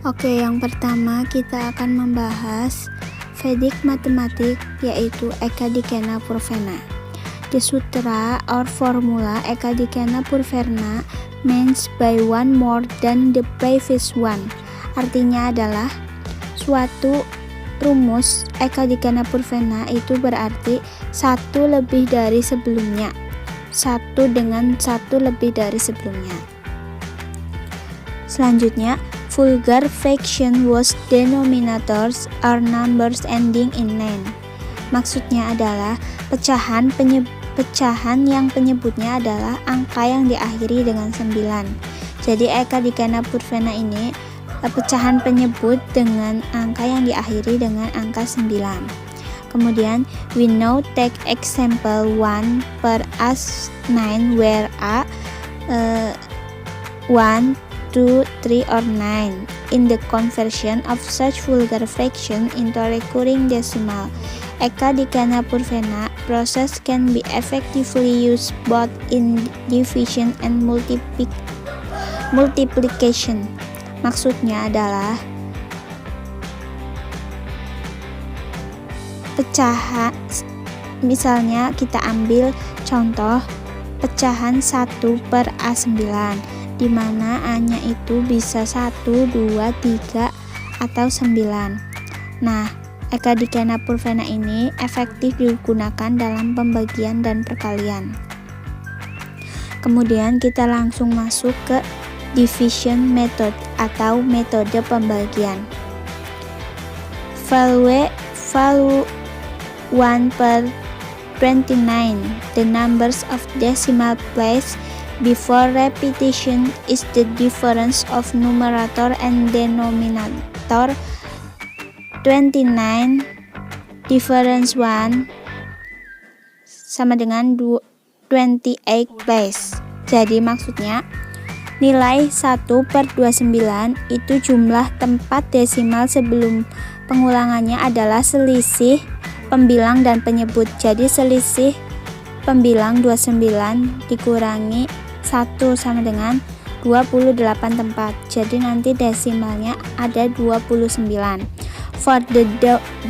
Oke, yang pertama kita akan membahas Vedic matematik, yaitu Ekadikena Purvena. The sutra or formula Ekadikena Purvena means by one more than the previous one. Artinya adalah suatu rumus Ekadikena Purvena itu berarti satu lebih dari sebelumnya. Satu dengan satu lebih dari sebelumnya. Selanjutnya, vulgar fraction whose denominators are numbers ending in 9. Maksudnya adalah pecahan yang penyebutnya adalah angka yang diakhiri dengan 9. Jadi Ekadikena Purvena ini pecahan penyebut dengan angka yang diakhiri dengan angka 9. Kemudian we now take example 1 per as9 where a 1, 2, 3 or 9 in the conversion of such vulgar fraction into recurring decimal. Ekadikena Purvena process can be effectively used both in division and multiplication. Maksudnya adalah pecahan, misalnya kita ambil contoh pecahan 1 per A9, di mana A-nya itu bisa 1, 2, 3, atau 9. Nah, Ekadikena Purvena ini efektif digunakan dalam pembagian dan perkalian. Kemudian kita langsung masuk ke division method atau metode pembagian. Value 1 per 29. The numbers of decimal place before repetition is the difference of numerator and denominator. 29 difference 1 sama dengan 28 place. Jadi maksudnya nilai 1 per 29 itu jumlah tempat desimal sebelum pengulangannya adalah selisih pembilang dan penyebut. Jadi selisih pembilang 29 dikurangi 1 sama dengan 28 tempat. Jadi nanti desimalnya ada 29. For the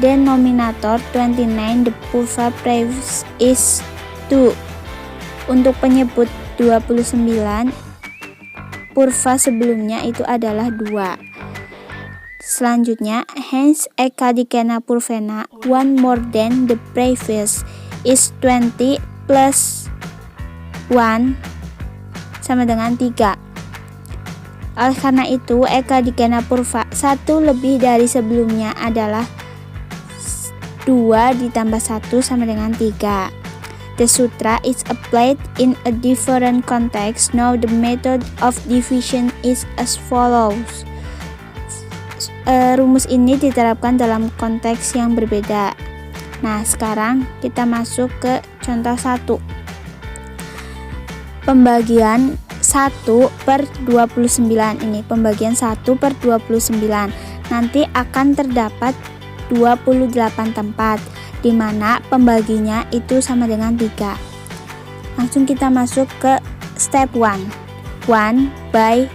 denominator 29, the purva previous is 2. Untuk penyebut 29, purva sebelumnya itu adalah 2. Selanjutnya, hence Ekadikena Purvena 1 more than the previous is 20 plus 1 sama dengan 3. Oleh karena itu, Ekadikena Purva 1 lebih dari sebelumnya adalah 2 ditambah 1 sama dengan 3. The sutra is applied in a different context. Now the method of division is as follows. Rumus ini diterapkan dalam konteks yang berbeda. Nah, sekarang kita masuk ke contoh 1. Pembagian 1 per 29 ini, pembagian 1 per 29. Nanti akan terdapat 28 tempat, di mana pembaginya itu sama dengan 3. Langsung kita masuk ke step 1. 1 by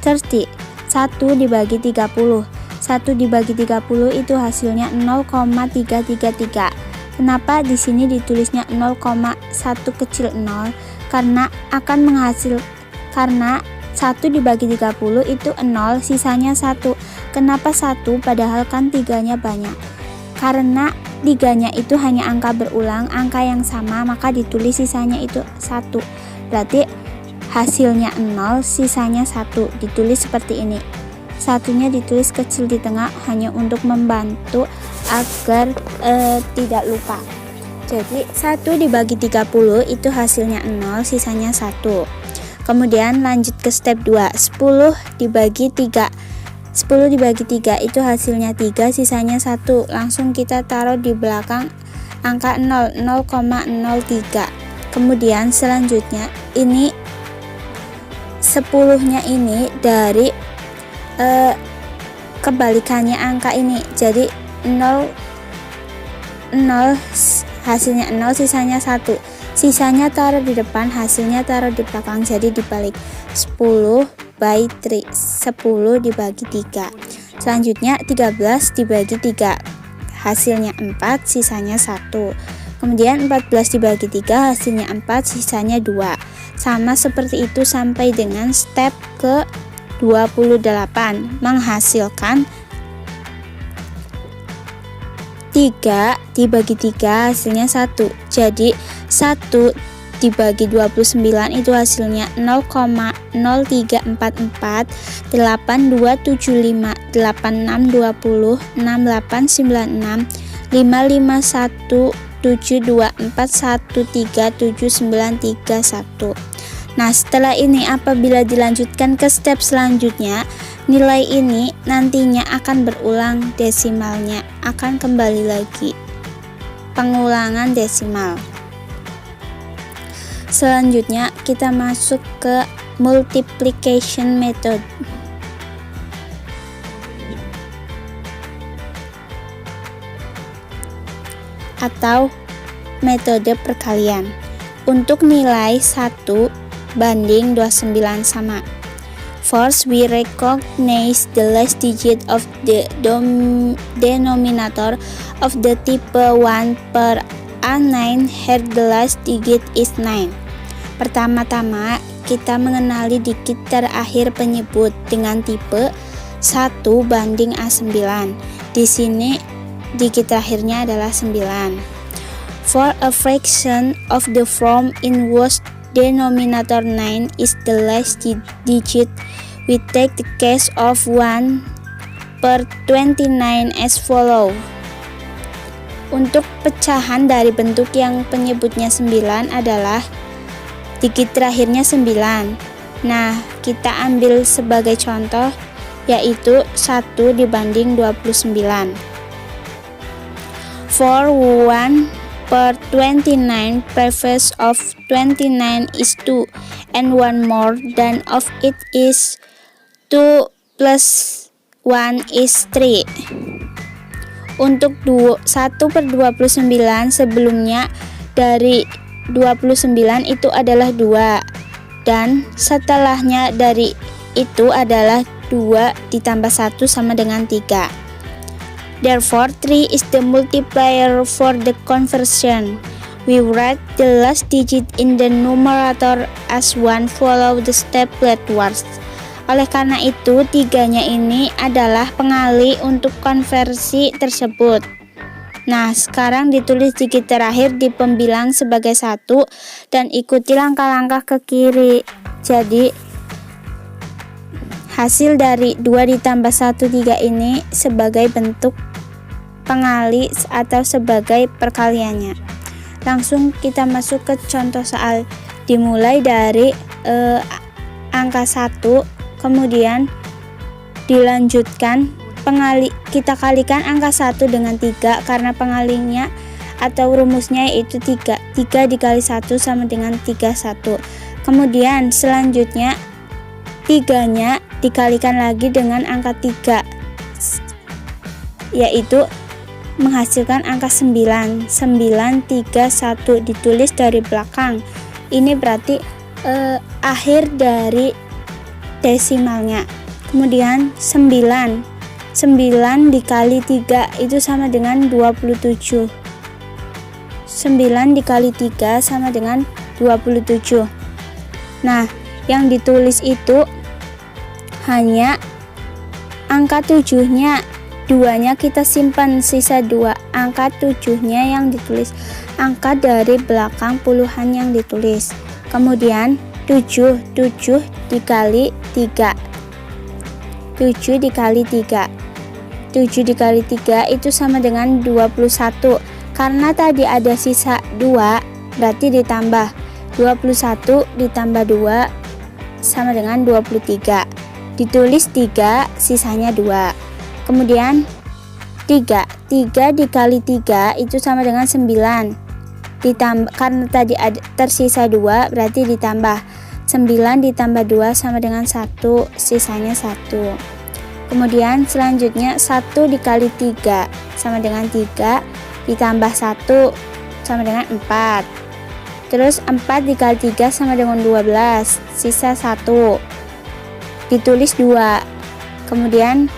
30. 1 dibagi 30. 1 dibagi 30 itu hasilnya 0,333. Kenapa di sini ditulisnya 0,1 kecil 0? Karena 1 dibagi 30 itu 0, sisanya 1. Kenapa 1? Padahal kan 3-nya banyak. Karena 3-nya itu hanya angka berulang, angka yang sama, maka ditulis sisanya itu 1. Berarti hasilnya 0, sisanya 1. Ditulis seperti ini. Satunya ditulis kecil di tengah hanya untuk membantu agar tidak lupa. Jadi 1 dibagi 30 itu hasilnya 0, sisanya 1. Kemudian lanjut ke step 2. 10 dibagi 3. 10 dibagi 3 itu hasilnya 3, sisanya 1. Langsung kita taruh di belakang angka 0, 0,03. Kemudian selanjutnya ini 10-nya ini dari kebalikannya angka ini. Jadi 0 hasilnya 0, sisanya 1. Sisanya taruh di depan, hasilnya taruh di belakang, jadi dibalik. 10 by 3, 10 dibagi 3. Selanjutnya 13 dibagi 3, hasilnya 4, sisanya 1. Kemudian 14 dibagi 3, hasilnya 4, sisanya 2. Sama seperti itu sampai dengan step ke 28, menghasilkan 3 dibagi 3, hasilnya 1. Jadi 1 dibagi 29 itu hasilnya 0,0344 8275 8620 6896 551 72413931. Nah, setelah ini apabila dilanjutkan ke step selanjutnya, nilai ini nantinya akan berulang, desimalnya akan kembali lagi, pengulangan desimal. Selanjutnya kita masuk ke multiplication method. Atau metode perkalian. Untuk nilai 1 banding 29 sama. First, we recognize the last digit of the denominator of the type 1 per A9, here the last digit is 9. Pertama-tama, kita mengenali digit terakhir penyebut dengan tipe 1 banding A9. Di sini digit terakhirnya adalah 9. For a fraction of the form in whose denominator 9 is the last digit, we take the case of 1 per 29 as follow. Untuk pecahan dari bentuk yang penyebutnya 9 adalah digit terakhirnya 9. Nah, kita ambil sebagai contoh yaitu 1 dibanding 29. For 1 per 29, preface of 29 is 2, and 1 more than of it is 2 plus 1 is 3. Untuk 1 per 29 sebelumnya dari 29 itu adalah 2, dan setelahnya dari itu adalah 2 ditambah 1 sama dengan 3. Therefore, 3 is the multiplier for the conversion. We write the last digit in the numerator as 1, follow the step backwards. Oleh karena itu, 3-nya ini adalah pengali untuk konversi tersebut. Nah, sekarang ditulis digit terakhir di pembilang sebagai 1 dan ikuti langkah-langkah ke kiri. Jadi, hasil dari 2 ditambah 1, 3 ini sebagai bentuk pengali atau sebagai perkaliannya. Langsung kita masuk ke contoh soal. Dimulai dari angka 1, kemudian dilanjutkan kita kalikan angka 1 dengan 3 karena pengalinya atau rumusnya yaitu 3. 3 dikali 1 sama dengan 31. Kemudian selanjutnya 3-nya dikalikan lagi dengan angka 3, yaitu menghasilkan angka 9. 931 ditulis dari belakang. Ini berarti akhir dari desimalnya. Kemudian 9 dikali 3 itu sama dengan 27. 9 dikali 3 sama dengan 27. Nah, yang ditulis itu hanya angka 7-nya, 2-nya kita simpan, sisa 2. Angka 7-nya yang ditulis, angka dari belakang puluhan yang ditulis. Kemudian 7 dikali 3. 7 dikali 3. 7 dikali 3 itu sama dengan 21. Karena tadi ada sisa 2, berarti ditambah 21 ditambah 2 sama dengan 23. Ditulis 3, sisanya 2. Kemudian 3 dikali 3 itu sama dengan 9. Ditambah, karena tadi ada tersisa 2, berarti ditambah 9 ditambah 2 sama dengan 1, sisanya 1. Kemudian selanjutnya 1 dikali 3 sama dengan 3, ditambah 1 sama dengan 4. Terus 4 dikali 3 sama dengan 12, sisa 1. Ditulis 2. Kemudian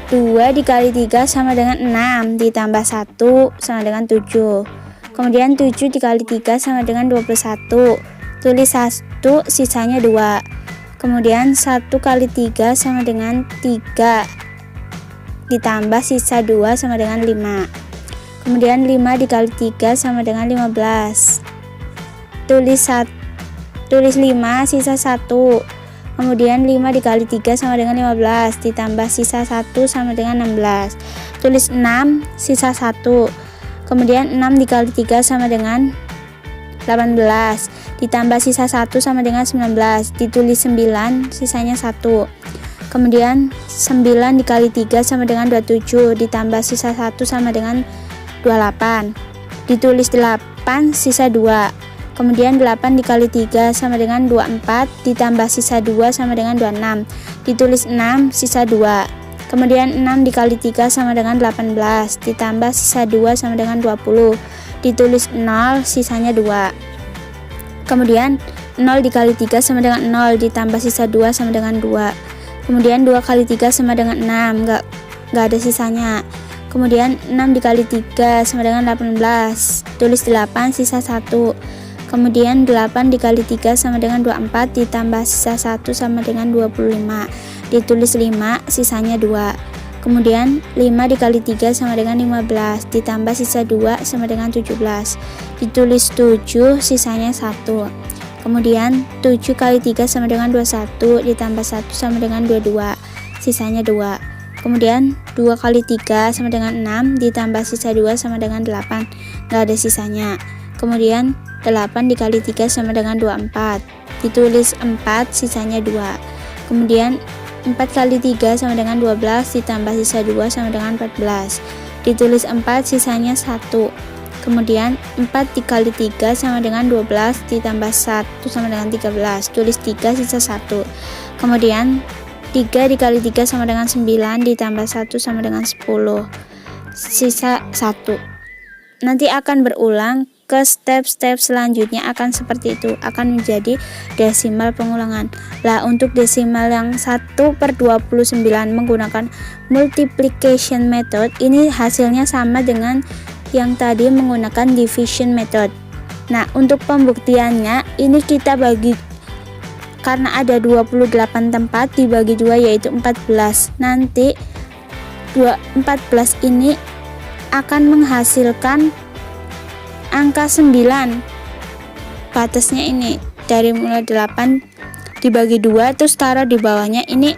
2 dikali 3 sama dengan 6, ditambah 1 sama dengan 7. Kemudian 7 dikali 3 sama dengan 21. Tulis 1, sisanya 2. Kemudian 1 kali 3 sama dengan 3, ditambah sisa 2 sama dengan 5. Kemudian 5 dikali 3 sama dengan 15. Tulis 5, sisa 1. Kemudian 5 dikali 3 sama dengan 15, ditambah sisa 1 sama dengan 16. Tulis 6, sisa 1. Kemudian 6 dikali 3 sama dengan 18, ditambah sisa 1 sama dengan 19. Ditulis 9, sisanya 1. Kemudian 9 dikali 3 sama dengan 27, ditambah sisa 1 sama dengan 28. Ditulis 8, sisa 2. Kemudian 8 dikali 3 sama dengan 24, ditambah sisa 2 sama dengan 26. Ditulis 6, sisa 2. Kemudian 6 dikali 3 sama dengan 18, ditambah sisa 2 sama dengan 20. Ditulis 0, sisanya 2. Kemudian 0 dikali 3 sama dengan 0, ditambah sisa 2 sama dengan 2. Kemudian 2 kali 3 sama dengan 6, nggak ada sisanya. Kemudian 6 dikali 3 sama dengan 18, tulis 8, sisa 1. Kemudian 8 dikali 3 sama dengan 24, ditambah sisa 1 sama dengan 25. Ditulis 5, sisanya 2. Kemudian 5 dikali 3 sama dengan 15, ditambah sisa 2 sama dengan 17. Ditulis 7, sisanya 1. Kemudian 7 kali 3 sama dengan 21, ditambah 1 sama dengan 22, sisanya 2. Kemudian 2 kali 3 sama dengan 6, ditambah sisa 2 sama dengan 8, nggak ada sisanya. Kemudian 8 dikali 3 sama dengan 24, ditulis 4, sisanya 2. Kemudian 4 kali 3 sama dengan 12, ditambah sisa 2 sama dengan 14, ditulis 4, sisanya 1. Kemudian 4 dikali 3 sama dengan 12, ditambah 1 sama dengan 13, tulis 3, sisa 1. Kemudian 3 dikali 3 sama dengan 9, ditambah 1 sama dengan 10, sisa 1. Nanti akan berulang ke step-step selanjutnya, akan seperti itu, akan menjadi desimal pengulangan. Lah, untuk desimal yang 1/29 menggunakan multiplication method, ini hasilnya sama dengan yang tadi menggunakan division method. Nah, untuk pembuktiannya ini kita bagi, karena ada 28 tempat dibagi 2 yaitu 14. Nanti 14 ini akan menghasilkan angka 9. Batasnya ini dari mulai 8 dibagi 2 terus taruh di bawahnya, ini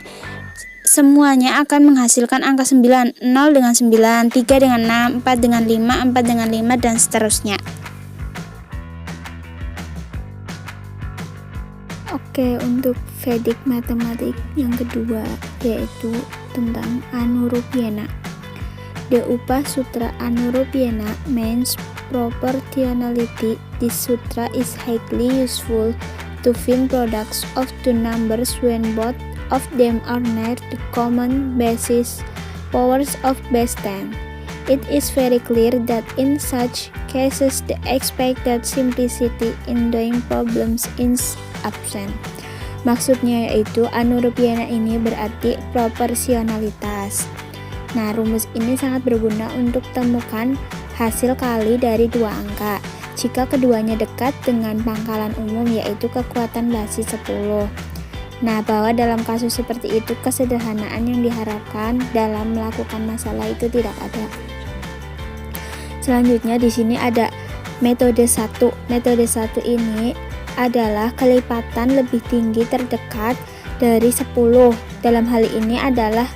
semuanya akan menghasilkan angka 9. 0 dengan 9, 3 dengan 6, 4 dengan 5, 4 dengan 5, dan seterusnya. Oke, untuk Vedic matematik yang kedua yaitu tentang Anurupiana. The Upa Sutra Anurupiana means proportionality. This sutra is highly useful to find products of two numbers when both of them are near the common basis powers of base 10. It is very clear that in such cases the expected simplicity in doing problems is absent. Maksudnya yaitu Anurupiana ini berarti proporsionalitas. Nah, rumus ini sangat berguna untuk temukan hasil kali dari dua angka jika keduanya dekat dengan pangkalan umum yaitu kekuatan basis 10. Nah, bahwa dalam kasus seperti itu kesederhanaan yang diharapkan dalam melakukan masalah itu tidak ada. Selanjutnya di sini ada metode 1. Metode 1 ini adalah kelipatan lebih tinggi terdekat dari 10. Dalam hal ini adalah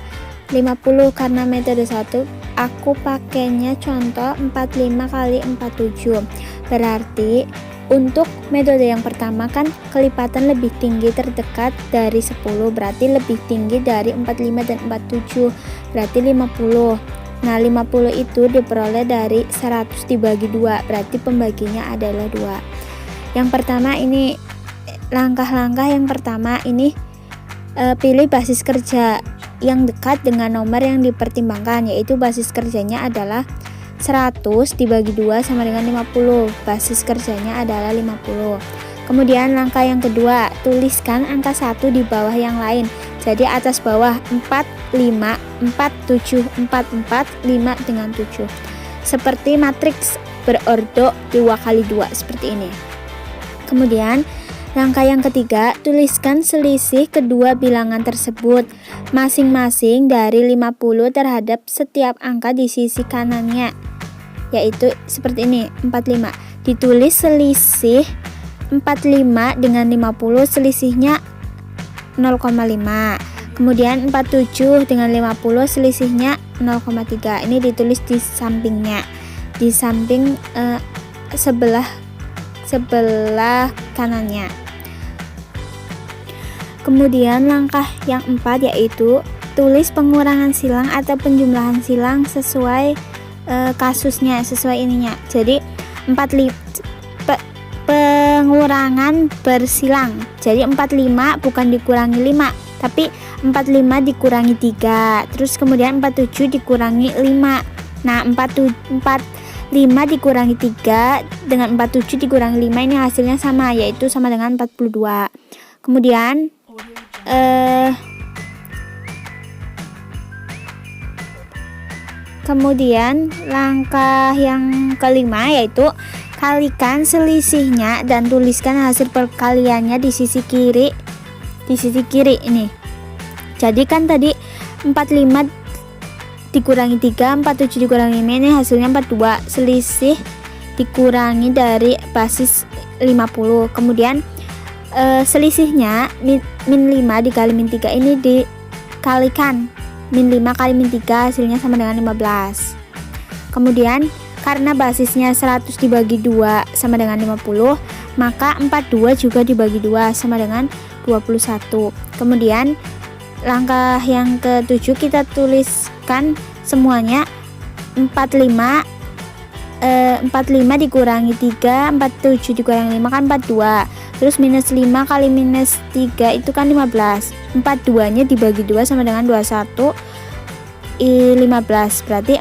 50, karena metode 1 aku pakainya contoh 45 kali 47. Berarti untuk metode yang pertama kan kelipatan lebih tinggi terdekat dari 10, berarti lebih tinggi dari 45 dan 47, berarti 50. Nah, 50 itu diperoleh dari 100 dibagi 2, berarti pembaginya adalah 2. Yang pertama ini, langkah-langkah yang pertama ini pilih basis kerja yang dekat dengan nomor yang dipertimbangkan, yaitu basis kerjanya adalah 100 dibagi 2 sama dengan 50, basis kerjanya adalah 50. Kemudian langkah yang kedua, tuliskan angka 1 di bawah yang lain, jadi atas bawah 4, 5, 4, 7, 4, 4, 5 dengan 7. Seperti matriks berordo 2 kali 2 seperti ini. Kemudian langkah yang ketiga, tuliskan selisih kedua bilangan tersebut masing-masing dari 50 terhadap setiap angka di sisi kanannya, yaitu seperti ini, 45. Ditulis selisih 45 dengan 50, selisihnya 0,5. Kemudian 47 dengan 50, selisihnya 0,3. Ini ditulis di sampingnya, di samping sebelah kanannya. Kemudian langkah yang 4 yaitu tulis pengurangan silang atau penjumlahan silang sesuai kasusnya, sesuai ininya. Jadi pengurangan bersilang. Jadi 45 bukan dikurangi 5, tapi 45 dikurangi 3. Terus kemudian 47 dikurangi 5. Nah, 45 dikurangi 3 dengan 47 dikurangi 5 ini hasilnya sama, yaitu sama dengan 42. Kemudian langkah yang kelima yaitu kalikan selisihnya dan tuliskan hasil perkaliannya di sisi kiri. Di sisi kiri ini. Jadi kan tadi 45 dikurangi 3, 47 dikurangi 5 ini hasilnya 42. Selisih dikurangi dari basis 50. Kemudian selisihnya min 5 dikali min 3 ini dikalikan. Min 5 kali min 3 hasilnya sama dengan 15. Kemudian karena basisnya 100 dibagi 2 sama dengan 50, maka 42 juga dibagi 2 sama dengan 21. Kemudian langkah yang ke-7 kita tuliskan semuanya. 45 dikurangi 3, 47 dikurangi 5 kan 42. Terus minus 5 kali minus 3 itu kan 15. 42 nya dibagi 2 sama dengan 21 15. Berarti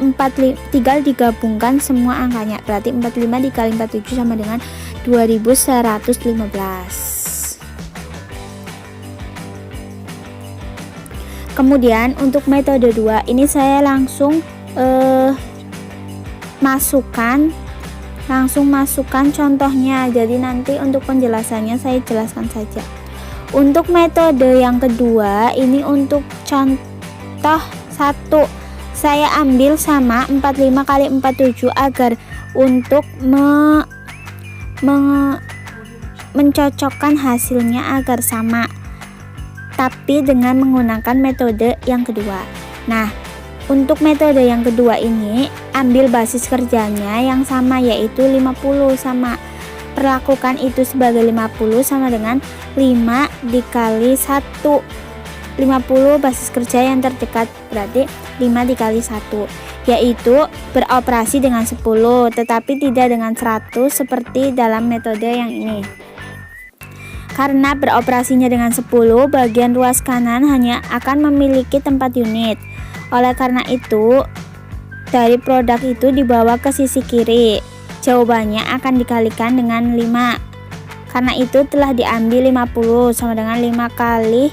tinggal digabungkan semua angkanya. Berarti 45 dikali 47 sama dengan 2115. Kemudian untuk metode 2 ini saya langsung masukkan contohnya. Jadi nanti untuk penjelasannya saya jelaskan saja. Untuk metode yang kedua ini untuk contoh 1 saya ambil sama 45 kali 47 agar untuk mencocokkan hasilnya agar sama, tapi dengan menggunakan metode yang kedua. Nah, untuk metode yang kedua ini ambil basis kerjanya yang sama, yaitu 50 sama. Perlakukan itu sebagai 50 sama dengan 5 dikali 1. 50 basis kerja yang terdekat, berarti 5 dikali 1, yaitu beroperasi dengan 10 tetapi tidak dengan 100 seperti dalam metode yang ini. Karena beroperasinya dengan 10, bagian ruas kanan hanya akan memiliki tempat unit. Oleh karena itu, dari produk itu dibawa ke sisi kiri. Jawabannya akan dikalikan dengan 5. Karena itu telah diambil 50 sama dengan 5 kali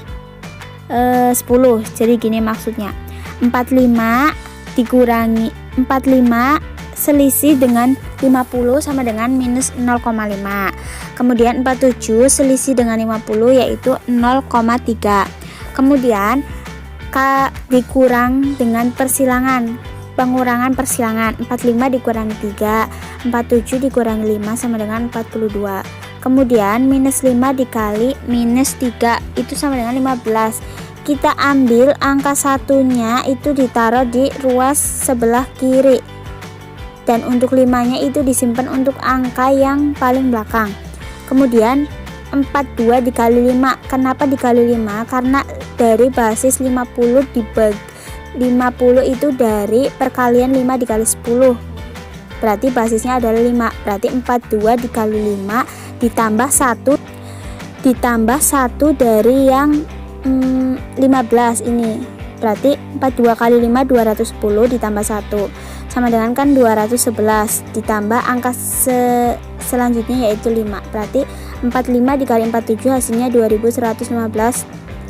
10. Jadi gini maksudnya. 45 dikurangi 45 selisih dengan 50 sama dengan minus 0,5. Kemudian 47 selisih dengan 50 yaitu 0,3. Kemudian dikurang dengan persilangan, pengurangan persilangan. 45 dikurangi 3, 47 dikurangi 5 sama dengan 42. Kemudian minus 5 dikali minus 3 itu sama dengan 15. Kita ambil angka satunya itu ditaruh di ruas sebelah kiri, dan untuk 5 nya itu disimpan untuk angka yang paling belakang. Kemudian 42 dikali 5. Kenapa dikali 5? Karena dari basis 50 dibagi 50 itu dari perkalian 5 dikali 10, berarti basisnya adalah 5. Berarti 42 dikali 5 ditambah 1 dari yang 15 ini, berarti 42 kali 5 210 ditambah 1 sama dengan kan 211 ditambah angka selanjutnya yaitu 5, berarti 45 dikali 47 hasilnya 2115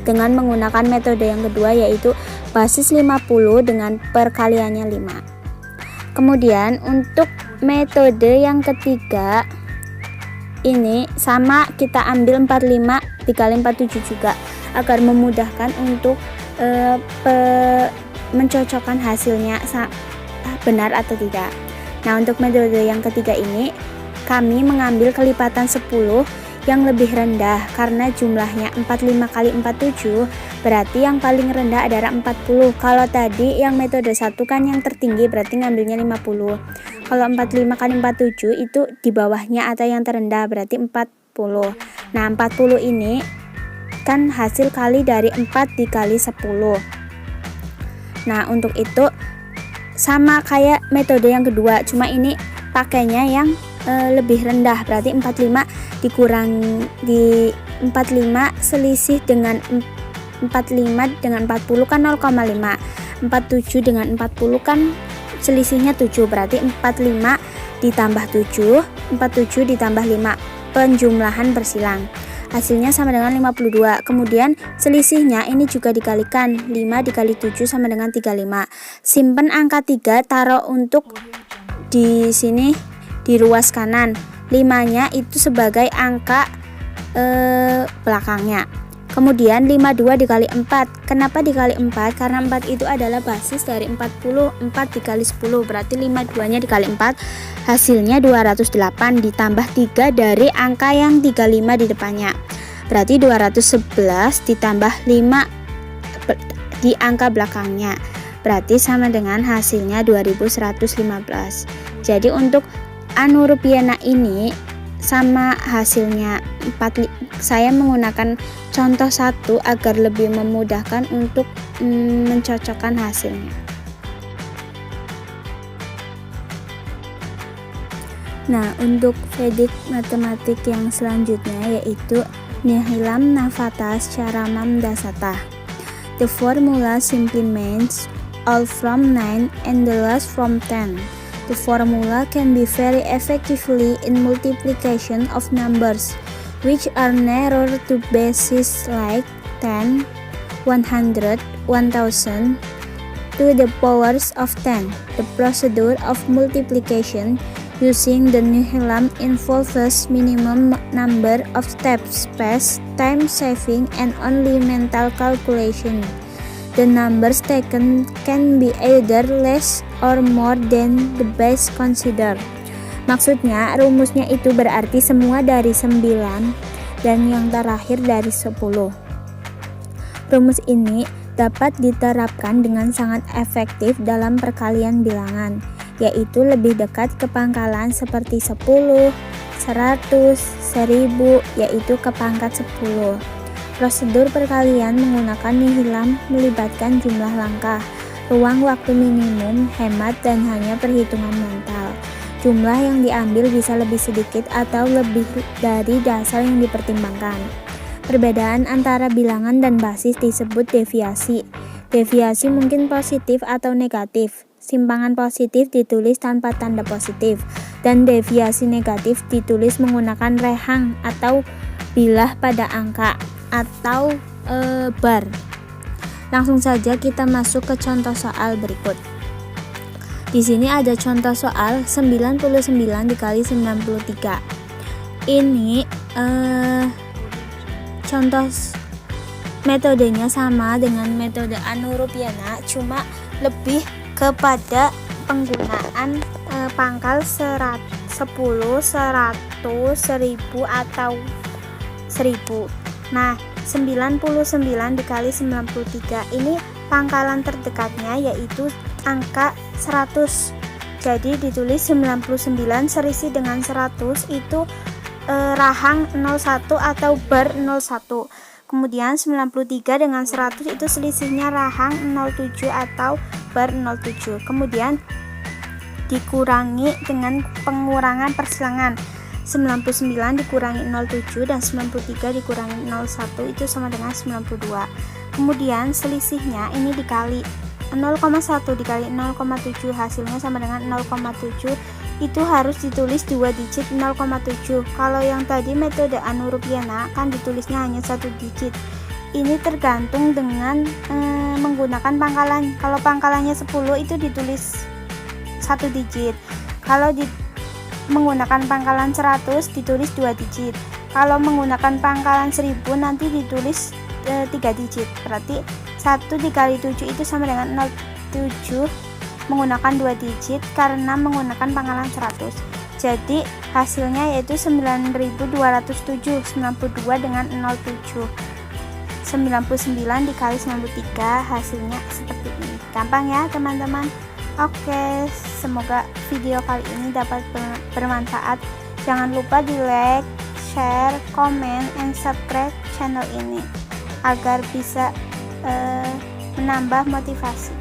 dengan menggunakan metode yang kedua, yaitu basis 50 dengan perkaliannya 5. Kemudian untuk metode yang ketiga ini sama, kita ambil 45 dikali 47 juga agar memudahkan untuk mencocokkan hasilnya benar atau tidak. Nah, untuk metode yang ketiga ini kami mengambil kelipatan 10 yang lebih rendah karena jumlahnya 45 kali 47, berarti yang paling rendah adalah 40. Kalau tadi yang metode 1 kan yang tertinggi, berarti ngambilnya 50. Kalau 45 kali 47 itu di bawahnya atau yang terendah, berarti 40. Nah, 40 ini kan hasil kali dari 4 dikali 10. Nah, untuk itu sama kayak metode yang kedua, cuma ini pakainya yang lebih rendah, berarti 45 dikurangi di 45 selisih dengan 45 dengan 40 kan 0,5. 47 dengan 40 kan selisihnya 7, berarti 45 ditambah 7, 47 ditambah 5, penjumlahan bersilang. Hasilnya sama dengan 52. Kemudian selisihnya ini juga dikalikan, 5 dikali 7 sama dengan 35. Simpen angka 3, taruh untuk di sini di ruas kanan. 5-nya itu sebagai angka belakangnya. Kemudian 52 dikali 4. Kenapa dikali 4? Karena 4 itu adalah basis dari 40. 4 dikali 10 berarti 52-nya dikali 4, hasilnya 208 ditambah 3 dari angka yang 35 di depannya. Berarti 211 ditambah 5 di angka belakangnya. Berarti sama dengan hasilnya 2115. Jadi untuk anurupiana ini sama hasilnya 4. Saya menggunakan contoh 1 agar lebih memudahkan untuk mencocokkan hasilnya. Nah, untuk Vedic matematik yang selanjutnya yaitu Nihilam Navatas Charamam Dasata. The formula simply means all from 9 and the last from 10. The formula can be very effectively in multiplication of numbers which are narrow to bases like 10, 100, 1000 to the powers of 10. The procedure of multiplication using the Nihilam involves minimum number of steps, space, time saving, and only mental calculation. The numbers taken can be either less or more than the base considered. Maksudnya, rumusnya itu berarti semua dari 9 dan yang terakhir dari 10. Rumus ini dapat diterapkan dengan sangat efektif dalam perkalian bilangan, yaitu lebih dekat ke pangkalan seperti 10, 100, 1000, yaitu ke pangkat 10. Prosedur perkalian menggunakan Nihilam melibatkan jumlah langkah, ruang waktu minimum, hemat, dan hanya perhitungan mental. Jumlah yang diambil bisa lebih sedikit atau lebih dari dasar yang dipertimbangkan. Perbedaan antara bilangan dan basis disebut deviasi. Deviasi mungkin positif atau negatif. Simpangan positif ditulis tanpa tanda positif, dan deviasi negatif ditulis menggunakan rehang atau bilah pada angka atau bar. Langsung saja kita masuk ke contoh soal berikut. Di sini ada contoh soal 99 dikali 93. Ini contoh metodenya sama dengan metode anurupiana, cuma lebih kepada penggunaan pangkal 10, 100, 1000 atau 1000. Nah, 99 dikali 93 ini pangkalan terdekatnya yaitu angka 100. Jadi ditulis 99 serisi dengan 100 itu rahang 01 atau bar 01. Kemudian 93 dengan 100 itu selisihnya rahang 07 atau bar 07. Kemudian dikurangi dengan pengurangan persilangan. 99 dikurangi 07 dan 93 dikurangi 01 itu sama dengan 92. Kemudian selisihnya ini dikali 0,1 dikali 0,7 hasilnya sama dengan 0,7. Itu harus ditulis 2 digit 0,7. Kalau yang tadi metode anurupiana kan ditulisnya hanya 1 digit. ini tergantung dengan menggunakan pangkalan. Kalau pangkalannya 10 itu ditulis 1 digit. Kalau menggunakan pangkalan 100 ditulis 2 digit. Kalau menggunakan pangkalan 1000 nanti ditulis 3 digit. Berarti 1 dikali 7 itu sama dengan 07 menggunakan 2 digit karena menggunakan pangkalan 100. Jadi hasilnya yaitu 9207. 92 dengan 07. 99 dikali 93 hasilnya seperti ini. Gampang ya teman-teman. Oke, semoga video kali ini dapat bermanfaat. Jangan lupa di like, share, comment, and subscribe channel ini agar bisa menambah motivasi.